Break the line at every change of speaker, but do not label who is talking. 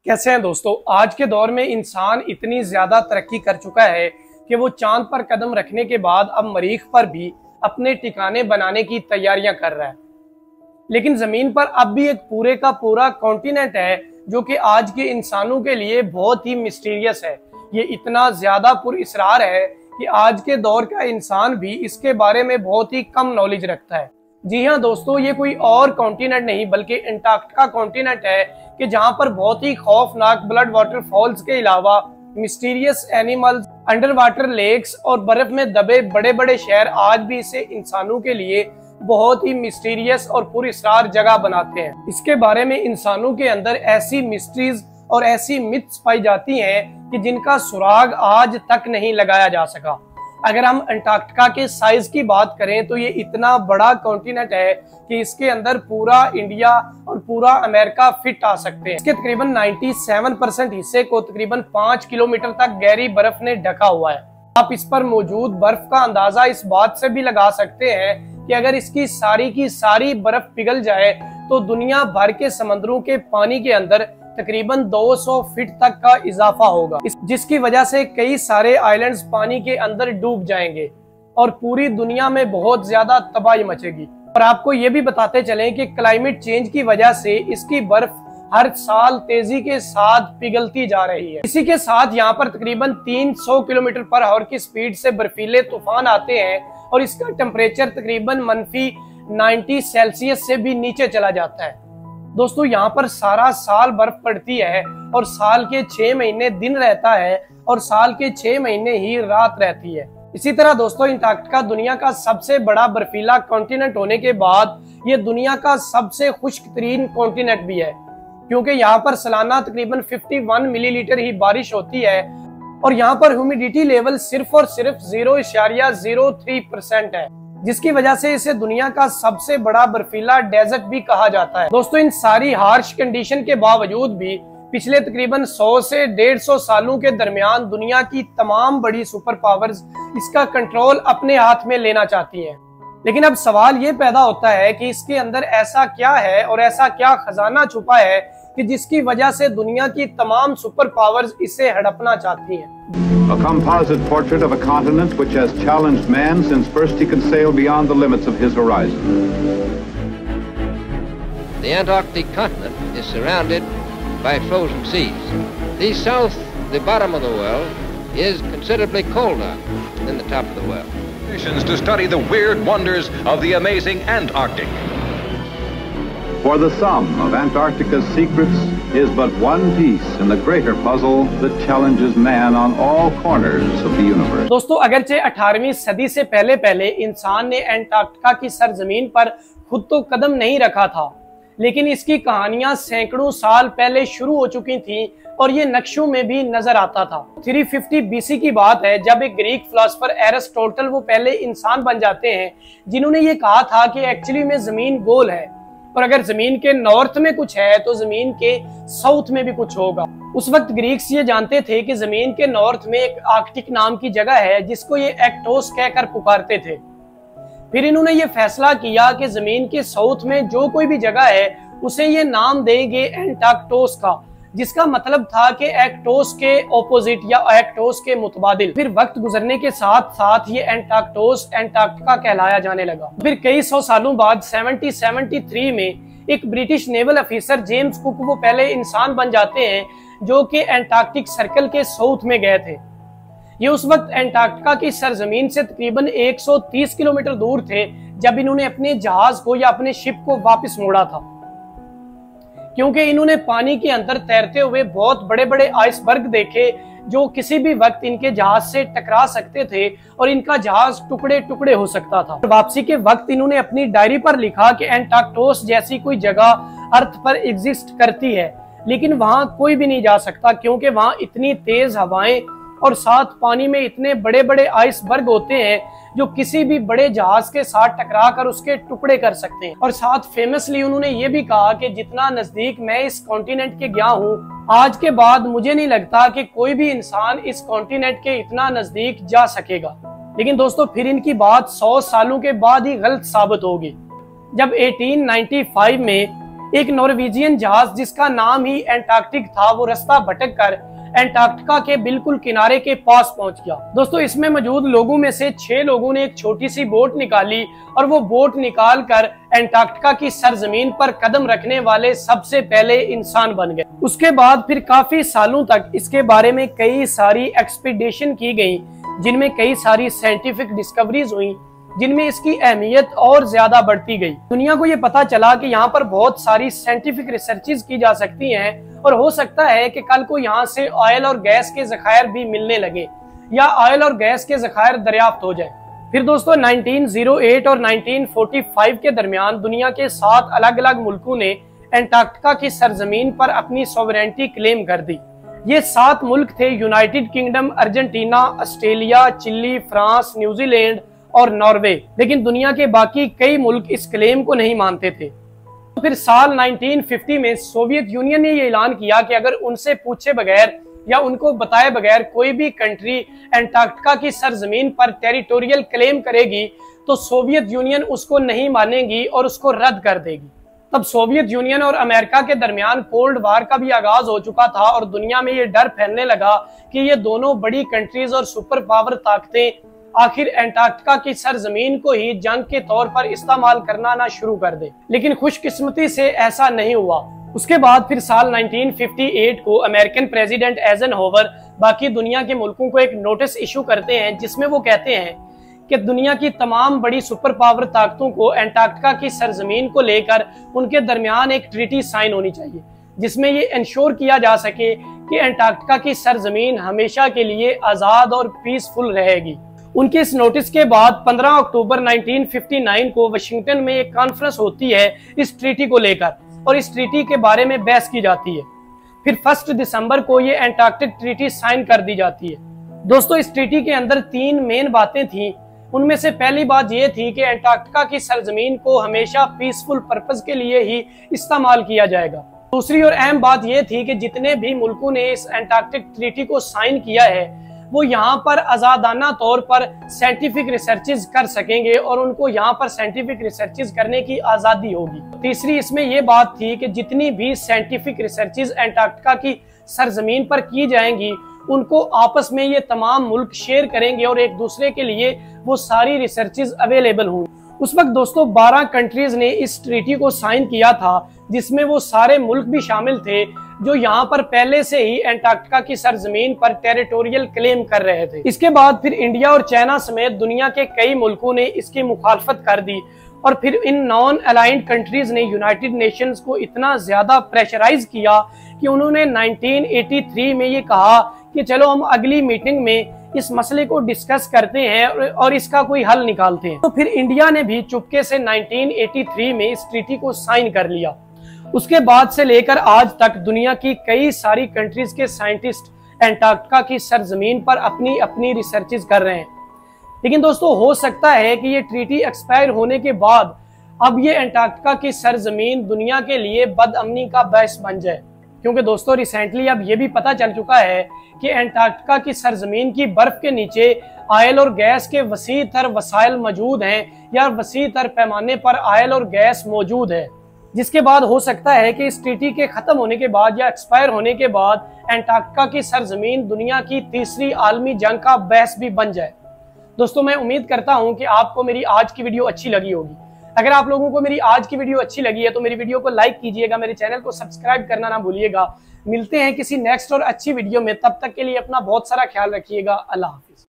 कैसे हैं दोस्तों। आज के दौर में इंसान इतनी ज्यादा तरक्की कर चुका है कि वो चांद पर कदम रखने के बाद अब मरीख पर भी अपने ठिकाने बनाने की तैयारियां कर रहा है। लेकिन जमीन पर अब भी एक पूरे का पूरा कॉन्टिनेंट है जो कि आज के इंसानों के लिए बहुत ही मिस्टीरियस है। ये इतना ज्यादा पुरअसरार है कि आज के दौर का इंसान भी इसके बारे में बहुत ही कम नॉलेज रखता है। जी हाँ दोस्तों, ये कोई और कॉन्टिनेंट नहीं बल्कि अंटार्कटिका कॉन्टिनेंट है कि जहाँ पर बहुत ही खौफनाक ब्लड वाटर फॉल्स के अलावा mysterious animals, underwater lakes और बर्फ में दबे बड़े बड़े शहर आज भी इसे इंसानों के लिए बहुत ही मिस्टीरियस और पुरअसरार जगह बनाते हैं। इसके बारे में इंसानों के अंदर ऐसी मिस्ट्रीज और ऐसी मिथ्स पाई जाती हैं कि जिनका सुराग आज तक नहीं लगाया जा सका। अगर हम अंटार्कटिका के साइज की बात करें तो ये इतना बड़ा कॉन्टिनेंट है कि इसके अंदर पूरा इंडिया और पूरा अमेरिका फिट आ सकते हैं। इसके तकरीबन 97% हिस्से को तकरीबन 5 किलोमीटर तक गहरी बर्फ ने ढका हुआ है। आप इस पर मौजूद बर्फ का अंदाजा इस बात से भी लगा सकते हैं कि अगर इसकी सारी की सारी बर्फ पिघल जाए तो दुनिया भर के समंदरों के पानी के अंदर तकरीबन 200 फीट तक का इजाफा होगा, जिसकी वजह से कई सारे आइलैंड्स पानी के अंदर डूब जाएंगे और पूरी दुनिया में बहुत ज्यादा तबाही मचेगी। और आपको ये भी बताते चलें कि क्लाइमेट चेंज की वजह से इसकी बर्फ हर साल तेजी के साथ पिघलती जा रही है। इसी के साथ यहाँ पर तकरीबन 300 किलोमीटर पर आवर की स्पीड से बर्फीले तूफान आते हैं और इसका टेम्परेचर तकरीबन -90 सेल्सियस से भी नीचे चला जाता है। दोस्तों, यहाँ पर सारा साल बर्फ पड़ती है और साल के 6 महीने दिन रहता है और साल के 6 महीने ही रात रहती है। इसी तरह दोस्तों, अंटार्कटिका दुनिया का सबसे बड़ा बर्फीला कॉन्टिनेंट होने के बाद ये दुनिया का सबसे खुश्क तरीन कॉन्टिनेंट भी है, क्योंकि यहाँ पर सालाना तकरीबन 51 मिलीलीटर ही बारिश होती है और यहाँ पर ह्यूमिडिटी लेवल सिर्फ और सिर्फ 0.03% है, जिसकी वजह से इसे दुनिया का सबसे बड़ा बर्फीला डेजर्ट भी कहा जाता है। दोस्तों, इन सारी हार्श कंडीशन के बावजूद भी पिछले तकरीबन 100 से 150 सालों के दरमियान दुनिया की तमाम बड़ी सुपर पावर्स इसका कंट्रोल अपने हाथ में लेना चाहती हैं। लेकिन अब सवाल ये पैदा होता है कि इसके अंदर ऐसा क्या है और ऐसा क्या खजाना छुपा है कि जिसकी वजह से दुनिया की तमाम सुपर पावर्स इसे हड़पना चाहती हैं।
A composite portrait of a continent which has challenged man since first he could sail beyond the limits of his horizon.
The Antarctic continent is surrounded by frozen seas. The south, the bottom of the world, is considerably colder than the top of the world.
Missions to study the weird wonders of the amazing Antarctic.
For the sum of Antarctica's secrets is but one piece in the greater puzzle that challenges man on all corners of the universe.
दोस्तों, अगरचे 18वीं सदी से पहले इंसान ने Antarctica की सरजमीन पर खुद तो कदम नहीं रखा था, लेकिन इसकी कहानियां सैकड़ों साल पहले शुरू हो चुकी थीं और ये नक्शों में भी नजर आता था। 350 BC की बात है जब एक ग्रीक फिलोसोफर एरिस्टोटल वो पहले इंसान बन जाते हैं जिन्होंने ये कहा था कि एक्चुअली में जमीन गोल है और अगर जमीन के नॉर्थ में कुछ है तो जमीन के साउथ में भी कुछ होगा। उस वक्त ग्रीक्स ये जानते थे कि जमीन के नॉर्थ में एक आर्कटिक नाम की जगह है जिसको ये एक्टोस कहकर पुकारते थे। फिर इन्होंने ये फैसला किया कि जमीन के साउथ में जो कोई भी जगह है उसे ये नाम देंगे एंटार्क्टोस का, जिसका मतलब था कि एक्टोस के ऑपोजिट या एक्टोस के मुतबादिल। फिर वक्त गुजरने के साथ साथ ये एंटार्क्टोस एंटार्क्टिका कहलाया जाने लगा। फिर कई सौ सालों बाद 1773 में एक British naval officer James cook वो पहले इंसान बन जाते हैं जो कि एंटार्क्टिक सर्कल के साउथ में गए थे। ये उस वक्त एंटार्क्टिका की सरजमीन से तकरीबन 130 किलोमीटर दूर थे जब इन्होंने अपने जहाज को या अपने शिप को वापस मोड़ा था, क्योंकि इन्होंने पानी के अंदर तैरते हुए बहुत बड़े बड़े आइसबर्ग देखे जो किसी भी वक्त इनके जहाज से टकरा सकते थे और इनका जहाज टुकड़े टुकड़े हो सकता था। वापसी के वक्त इन्होंने अपनी डायरी पर लिखा कि एंटार्क्टोस जैसी कोई जगह अर्थ पर एग्जिस्ट करती है, लेकिन वहां कोई भी नहीं जा सकता क्योंकि वहां इतनी तेज हवाएं और साथ पानी में इतने बड़े बड़े आइसबर्ग होते हैं जो किसी भी बड़े जहाज के साथ टकरा कर उसके टुकड़े कर सकते हैं। और साथ फेमसली उन्होंने ये भी कहा कि जितना नजदीक मैं इस कॉन्टिनेंट के गया हूँ, आज के बाद मुझे नहीं लगता कि कोई भी इंसान इस कॉन्टिनेंट के इतना नजदीक जा सकेगा। लेकिन दोस्तों, फिर इनकी बात 100 सालों के बाद ही गलत साबित होगी, जब 1895 में एक नॉर्वेजियन जहाज जिसका नाम ही एंटार्क्टिक था, वो रास्ता भटक कर एंटार्क्टिका के बिल्कुल किनारे के पास पहुंच गया। दोस्तों, इसमें मौजूद लोगों में से 6 लोगों ने एक छोटी सी बोट निकाली और वो बोट निकाल कर एंटार्क्टिका की सरजमीन पर कदम रखने वाले सबसे पहले इंसान बन गए। उसके बाद फिर काफी सालों तक इसके बारे में कई सारी एक्सपीडिशन की गई, जिनमें कई सारी साइंटिफिक डिस्कवरीज हुई, जिनमें इसकी अहमियत और ज्यादा बढ़ती गई। दुनिया को ये पता चला कि यहाँ पर बहुत सारी साइंटिफिक रिसर्चेज की जा सकती हैं और हो सकता है कि कल को यहाँ से ऑयल और गैस के ज़खायर भी मिलने लगे या ऑयल और गैस के ज़खायर दरियाफ्त हो जाए। फिर दोस्तों 1908 और 1945 के दरमियान दुनिया के 7 अलग अलग मुल्कों ने एंटार्क्टिका की सरजमीन पर अपनी सॉवरेनिटी क्लेम कर दी। ये 7 मुल्क थे: United Kingdom, Argentina, Australia, Chile, France, New Zealand और नॉर्वे। लेकिन दुनिया के बाकी कई मुल्क इस क्लेम को नहीं मानते थे। तो फिर साल 1950 में सोवियत यूनियन ने ये ऐलान किया कि अगर उनसे पूछे बगैर या उनको बताए बगैर कोई भी कंट्री एंटार्क्टिका की सरजमीन पर टेरिटोरियल क्लेम करेगी तो सोवियत यूनियन उसको नहीं मानेगी और उसको रद्द कर देगी। तब सोवियत यूनियन और अमेरिका के दरमियान कोल्ड वार का भी आगाज हो चुका था और दुनिया में ये डर फैलने लगा कि ये दोनों बड़ी कंट्रीज और सुपर पावर ताकतें आखिर एंटार्क्टिका की सरजमीन को ही जंग के तौर पर इस्तेमाल करना ना शुरू कर दे। लेकिन खुशकिस्मती से ऐसा नहीं हुआ। उसके बाद फिर साल 1958 को अमेरिकन प्रेसिडेंट एइजनहावर बाकी दुनिया के मुल्कों को एक नोटिस इशू करते हैं, जिसमें वो कहते हैं कि दुनिया की तमाम बड़ी सुपर पावर ताकतों को एंटार्क्टिका की सरजमीन को लेकर उनके दरमियान एक ट्रीटी साइन होनी चाहिए, जिसमें ये इंश्योर किया जा सके कि एंटार्क्टिका की सरजमीन हमेशा के लिए आजाद और पीसफुल रहेगी। उनके इस नोटिस के बाद 15 अक्टूबर 1959 को वाशिंगटन में एक कॉन्फ्रेंस होती है इस ट्रीटी को लेकर और इस ट्रीटी के बारे में बहस की जाती है। फिर 1 दिसंबर को ये एंटार्क्टिक ट्रीटी साइन कर दी जाती है। दोस्तों, इस ट्रीटी के अंदर 3 मेन बातें थी। उनमें से पहली बात ये थी कि एंटार्क्टिका की सरजमीन को हमेशा पीसफुल पर्पस के लिए ही इस्तेमाल किया जाएगा। दूसरी और अहम बात यह थी कि जितने भी मुल्कों ने इस एंटार्क्टिक ट्रीटी को साइन किया है वो यहाँ पर आजादाना तौर पर साइंटिफिक रिसर्चेज कर सकेंगे और उनको यहाँ पर साइंटिफिक रिसर्चेज करने की आजादी होगी। तीसरी इसमें यह बात थी कि जितनी भी साइंटिफिक रिसर्चेज एंटार्क्टिका की सरजमीन पर की जाएंगी उनको आपस में ये तमाम मुल्क शेयर करेंगे और एक दूसरे के लिए वो सारी रिसर्चेज अवेलेबल होंगी। उस वक्त दोस्तों 12 कंट्रीज ने इस ट्रीटी को साइन किया था, जिसमें वो सारे मुल्क भी शामिल थे जो यहाँ पर पहले से ही एंटार्क्टिका की सरजमीन पर टेरिटोरियल क्लेम कर रहे थे। इसके बाद फिर इंडिया और चाइना समेत दुनिया के कई मुल्कों ने इसकी मुखालफत कर दी और फिर इन नॉन अलाइंड कंट्रीज ने यूनाइटेड नेशंस को इतना ज्यादा प्रेशराइज किया कि उन्होंने 1983 में ये कहा कि चलो हम अगली मीटिंग में इस मसले को डिस्कस करते हैं और इसका कोई हल निकालते हैं। तो फिर इंडिया ने भी चुपके से 1983 में इस ट्रीटी को साइन कर लिया। उसके बाद से लेकर आज तक दुनिया की कई सारी कंट्रीज के साइंटिस्ट एंटार्क्टिका की सरजमीन पर अपनी अपनी रिसर्चेज कर रहे हैं। लेकिन दोस्तों, हो सकता है कि ये ट्रीटी एक्सपायर होने के बाद अब ये एंटार्क्टिका की सरजमीन दुनिया के लिए बदअमनी का बायस बन जाए, क्योंकि दोस्तों रिसेंटली अब ये भी पता चल चुका है कि एंटार्क्टिका की सरजमीन की बर्फ के नीचे ऑयल और गैस के वसी तर वसाइल मौजूद हैं या वसी तर पैमाने पर ऑयल और गैस मौजूद है, जिसके बाद हो सकता है कि इस ट्रीटी के खत्म होने के बाद या एक्सपायर होने के बाद एंटार्क्टिका की सरजमीन दुनिया की तीसरी आलमी जंग का बहस भी बन जाए। दोस्तों, मैं उम्मीद करता हूं कि आपको मेरी आज की वीडियो अच्छी लगी होगी। अगर आप लोगों को मेरी आज की वीडियो अच्छी लगी है तो मेरी वीडियो को लाइक कीजिएगा, मेरे चैनल को सब्सक्राइब करना ना भूलिएगा। मिलते हैं किसी नेक्स्ट और अच्छी वीडियो में, तब तक के लिए अपना बहुत सारा ख्याल रखिएगा। अल्लाह हाफिज।